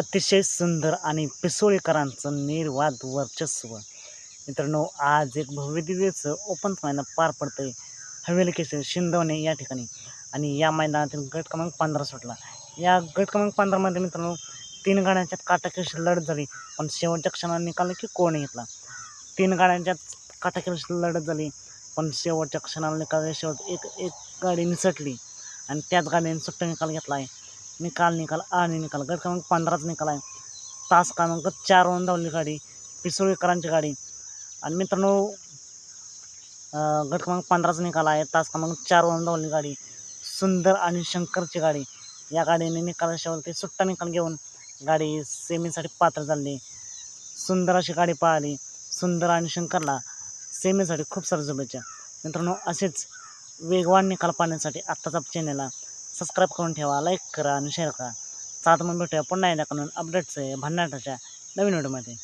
अतिशय सुंदर आणि पिसोळीकरांचं निर्वाद वर्चस्व. मित्रांनो, आज एक भव्य दिव्यचं ओपन मैदान पार पडतंय हवेली केसरी शिंदवणे या ठिकाणी आणि या मैदानातील गट क्रमांक 15 सुटला. या गट क्रमांक 15मध्ये मित्रांनो 3 गाड्यांच्यात काटाकीची लढत झाली, पण शेवटच्या क्षणाला निकाल की कोण घेतला. 3 गाड्यांच्यात काटाकीची लढत झाली, पण शेवटच्या क्षणाला निकाल एक एक गाडी निसटली आणि त्याच गाडीने सुट्टा निकाल घेतला आहे. निकाल आणि निकाल गट क्रमांक 15चा निकाल आहे. तास क्रमांक 4 वरून धावली गाडी, पिसोळीकरांची गाडी. आणि मित्रांनो गट क्रमांक 15चा निकाल आहे. तास क्रमांक 4 वरून धावली गाडी, सुंदर आणि शंकरची गाडी. या गाडीने निकालाच्यावरती सुट्टा निकाल घेऊन गाडी सेमीसाठी पात्र झाली. सुंदर अशी गाडी पळाली. सुंदर आणि शंकरला सेमीसाठी खूप साऱ्या शुभेच्छा. मित्रांनो, असेच वेगवान निकाल पाहण्यासाठी आत्ताच आपल्या चॅनलला सबस्क्राईब करून ठेवा, लाईक करा आणि शेअर करा. चालतं मग भेटूया पुन्हा एकदा अपडेट्स आहे भन्नाटाच्या नवीन व्हिडिओमध्ये.